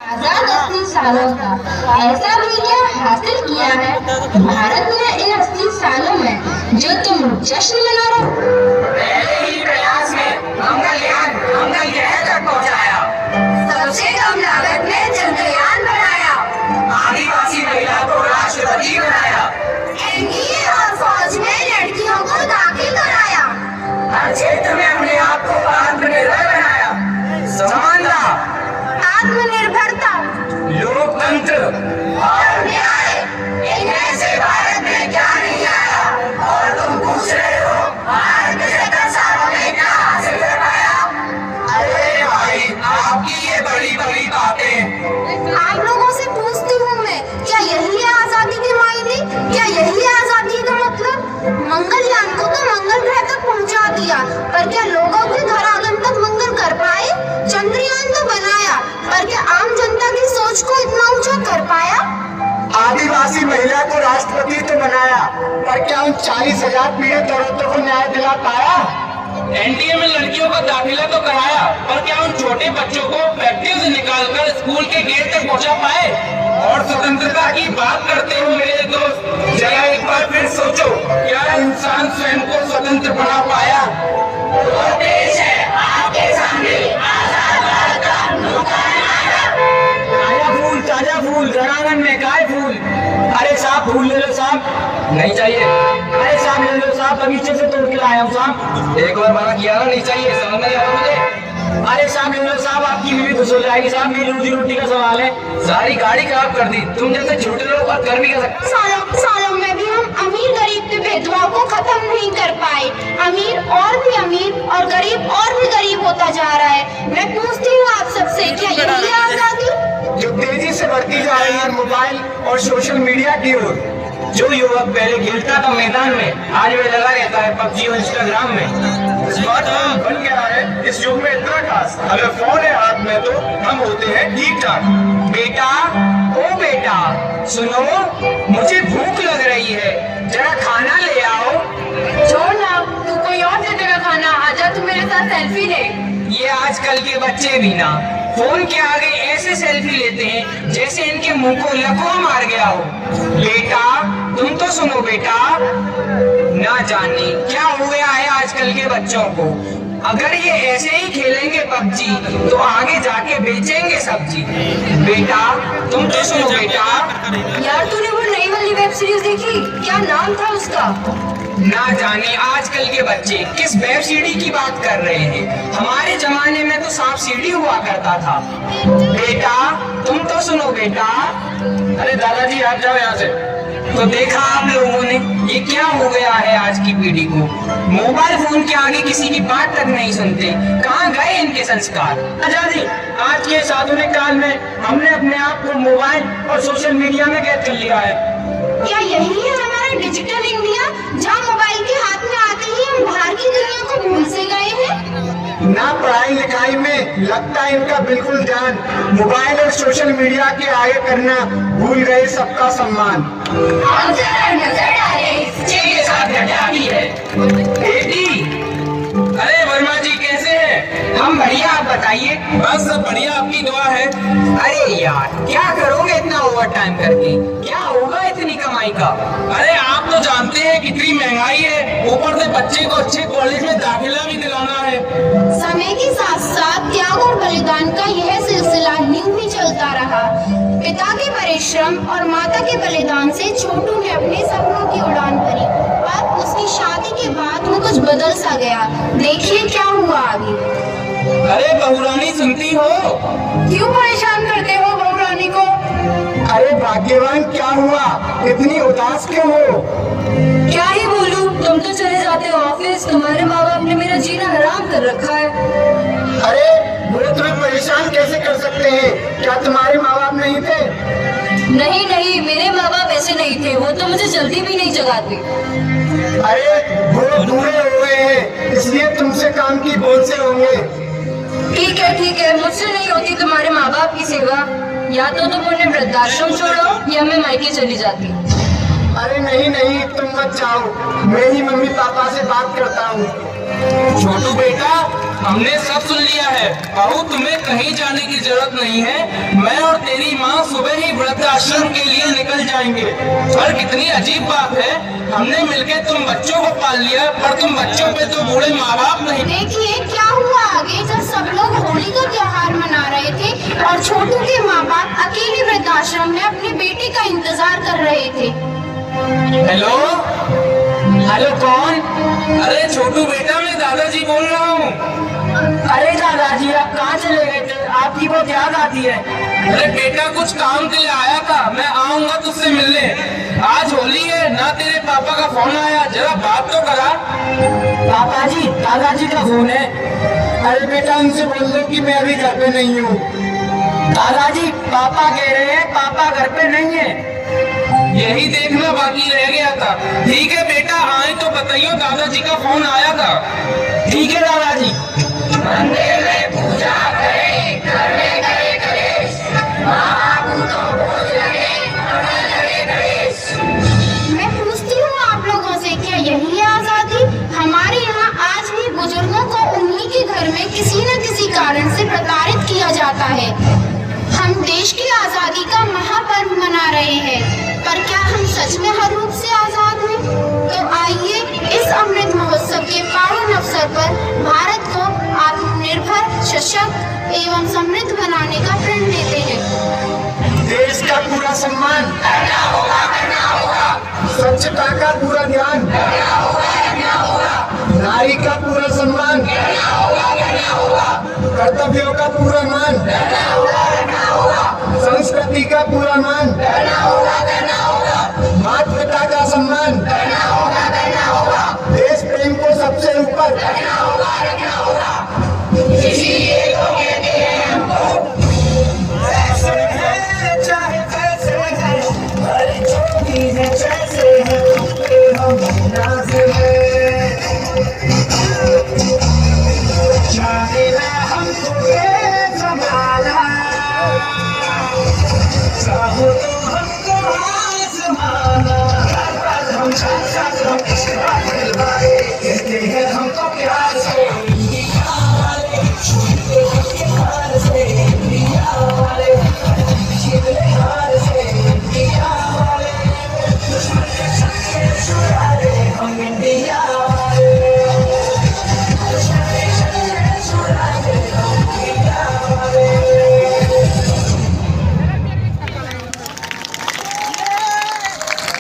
आजाद 80 सालों का ऐसा विजय हासिल किया है भारत ने इन 80 सालों में जो तुम जश्न मना रहे हो। पहले ही प्रयास में मंगलयान मंगल ग्रह तक पहुंचाया, सबसे कम लागत में चंद्रयान बनाया, आदिवासी महिला को राष्ट्रपति बनाया, एनडीए और फौज में लड़कियों को दाखिल कराया, हर क्षेत्र में अपने आप को आत्मनिर्भर बनाया, समानता, आत्मनिर्भरता, लोकतंत्र और न्याय, इनमें से भारत में क्या नहीं आया? और तुम पूछ रहे हो भारत पिछले 10 सालों में क्या हासिल कर पाया? अरे भाई, आपकी ये बड़ी बड़ी बातें। आप लोगों से पूछती हूँ मैं, क्या यही है आजादी के मायने? क्या यही है आजादी का मतलब? मंगलयान को तो मंगल ग्रह तक पहुँचा दिया, पर क्या लोगों के धरातल तक मंगल कर पाए? चंद्रयान तो बनाया, पर क्या आम जनता की सोच को इतना ऊंचा कर पाया? आदिवासी महिला को राष्ट्रपति तो बनाया, पर क्या उन 40,000 पीड़ित औरतों को न्याय दिला पाया? एनडीए में लड़कियों का दाखिला तो कराया, पर क्या उन छोटे बच्चों को फैक्ट्रियों से निकालकर स्कूल के गेट तक पहुंचा पाए? और स्वतंत्रता की बात करते हो मेरे दोस्त, जरा एक बार फिर सोचो, क्या इंसान स्वयं को स्वतंत्र बना पाया? वो देश है आपके सामने, आजाद भारत का अनोखा नजारा। ताजा फूल घरांगन में गाय फूल। अरे साहब फूल ले लो साहब। नहीं चाहिए। अरे साहब ले लो साहब, बगीचे से तोड़ के लाया हूँ साहब। एक बार मना किया ना, नहीं चाहिए, समझ नहीं आ रहा मुझे। अरे साहब ले लो साहब, आपकी बीवी खुश हो जाएगी साहब, मेरी रोजी रोटी का सवाल है। सारी गाड़ी खराब कर दी, तुम जैसे झूठे लोग बात कर भी कर सकते। सालों में भी हम अमीर गरीब के भेदभाव को खत्म नहीं कर पाए। अमीर और गरीब और भी गरीब होता जा रहा है। मैं पूछती हूँ आप सबसे, क्या यही है आजादी? जो तेजी से बढ़ती जा रही है मोबाइल और सोशल मीडिया की ओर। जो युवक पहले खेलता था मैदान में, आज वे लगा रहता है पबजी और इंस्टाग्राम में। स्मार्टफोन बन गया है इस युग में इतना खास, अगर फोन है हाथ में तो हम होते हैं ठीक ठाक। बेटा, ओ बेटा, सुनो, मुझे भूख लग रही है, जरा खाना ले आओ। छोड़ ना, तू कोई और दे देगा खाना, आजा तू मेरे साथ सेल्फी ले। ये आजकल के बच्चे भी ना फोन के आगे ऐसे सेल्फी लेते हैं जैसे इनके मुंह को लकवा मार गया हो। बेटा, तुम तो सुनो बेटा, ना जाने क्या हो गया है आजकल के बच्चों को। अगर ये ऐसे ही खेलेंगे पबजी तो आगे जाके बेचेंगे सब्जी। बेटा, तुम तो सुनो बेटा। यार तूने वो नई वाली वेब सीरीज देखी? क्या नाम था उसका? ना जाने आजकल के बच्चे किस वेब सीडी की बात कर रहे हैं। हमारे जमाने में तो सांप सीढ़ी हुआ करता था। बेटा, तुम तो सुनो बेटा। अरे दादाजी आप जाओ यहाँ से। तो देखा आप लोगों ने, ये क्या हो गया है आज की पीढ़ी को। मोबाइल फोन के आगे किसी की बात तक नहीं सुनते। कहाँ गए इनके संस्कार? आजादी, आज के इस आधुनिक काल में हमने अपने आप को मोबाइल और सोशल मीडिया में कैद कर लिया है। क्या यही है हमारा डिजिटल इंडिया, जहाँ मोबाइल के हाथ में आते ही हम बाहर की दुनिया को भूल से गए हैं? ना पढ़ाई लिखाई में लगता है इनका बिल्कुल ध्यान, मोबाइल और सोशल मीडिया के आगे करना भूल गए सबका सम्मान। हम जरा नजर डालें इस बच्चे के साथ घटा भी है। बेटी, अरे वर्मा जी कैसे हैं? हम बढ़िया, आप बताइए। बस सब बढ़िया, आपकी दुआ है। अरे यार, क्या करोगे इतना ओवर टाइम करके? क्या होगा इतनी कमाई का? अरे आप तो जानते हैं कितनी महंगाई है, ऊपर से बच्चे को अच्छे कॉलेज में दाखिला भी दिलाना है। समय के साथ साथ त्याग और बलिदान का यह सिलसिला यूं ही चलता रहा। पिता के परिश्रम और माता के बलिदान से छोटू ने अपने सपनों की उड़ान भरी, पर उसकी शादी के बाद वो कुछ बदल सा गया। देखिए क्या हुआ आगे। अरे बहुरानी सुनती हो? क्यों परेशान करते हो बहुरानी को? अरे भाग्यवान, क्या हुआ, इतनी उदास क्यों हो? क्या ही बोलूं, तुम तो चले जाते हो ऑफिस, तुम्हारे माँ बाप ने मेरा जीना हराम कर रखा है। अरे वो तुम्हें परेशान कैसे कर सकते हैं? क्या तुम्हारे माँ बाप नहीं थे? नहीं, मेरे माँ बाप ऐसे नहीं थे, वो तो मुझे जल्दी भी नहीं जगाते। अरे वो बूढ़े हो गए हैं, इसलिए तुमसे काम की बोझ से होंगे। ठीक है, मुझसे नहीं होती तुम्हारे माँ बाप की सेवा। या तो तुम उन्हें वृद्धाश्रम छोड़ो या मैं मायके चली जाती। अरे नहीं, तुम मत जाओ, मैं ही मम्मी पापा से बात करता हूँ। छोटू बेटा, हमने सब सुन लिया है। बहू, तुम्हें कहीं जाने की जरूरत नहीं है। मैं और सुबह ही वृद्धाश्रम के लिए निकल जाएंगे। पर कितनी अजीब बात है, हमने मिलकर तुम बच्चों को पाल लिया, पर तुम बच्चों पे तो बूढ़े माँ बाप नहीं। देखिए क्या हुआ आगे, जब सब लोग होली का त्योहार मना रहे थे और छोटू के माँ बाप अकेले वृद्धाश्रम में अपने बेटे का इंतजार कर रहे थे। हेलो हेलो, कौन? अरे छोटू बेटा, मैं दादाजी बोल रहा हूँ। अरे दादाजी, आप कहाँ चले गए थे? आपकी बहुत याद आती है। अरे बेटा, कुछ काम के लिए आया था, मैं आऊंगा तुझसे मिलने। आज होली है ना, तेरे पापा का फोन आया, जरा बात तो करा। पापा जी, दादाजी का फोन है। अरे बेटा, उनसे बोल दो कि मैं अभी घर पे नहीं हूँ। दादाजी, पापा कह रहे हैं पापा घर पे नहीं है। यही देखना बाकी रह गया था। ठीक है बेटा, आए तो बताइयो, दादाजी का फोन आया था। ठीक है दादाजी। मंदिर में पूजा करे, घर में करे कलेश, माँ बाबू तो बोझ लगे, हमें लगे कलेश। मैं पूछती हूँ आप लोगों से, क्या यही है आजादी? हमारे यहाँ आज भी बुजुर्गों को उन्हीं के घर में किसी न किसी कारण से प्रताड़ित किया जाता है। हम देश की आजादी का महापर्व मना रहे हैं, पर क्या हम सच में हर रूप से आजाद हैं? तो आइए इस अमृत महोत्सव के पावन अवसर पर भारत को आत्मनिर्भर, सशक्त एवं समृद्ध बनाने का प्रण लेते हैं। देश का पूरा सम्मान करना होगा, करना होगा, स्वच्छता का पूरा ध्यान, करना होगा, करना होगा, नारी का पूरा सम्मान, करना होगा, करना होगा, कर्तव्यों का पूरा मान, करना होगा, करना होगा, संस्कृति का पूरा मान, करना होगा, करना होगा, माता पिता का सम्मान, करना होगा, करना होगा, देश प्रेम को सबसे ऊपर, करना होगा, करना होगा। इसीलिए तो कहते हैं हमको चाहे कैसे है, हर चीज़ जैसे है, हम नाज़िल हैं। चाहे ना हमको ये ज़माना, चाहो तो हमको आज़माना, हम साथ हम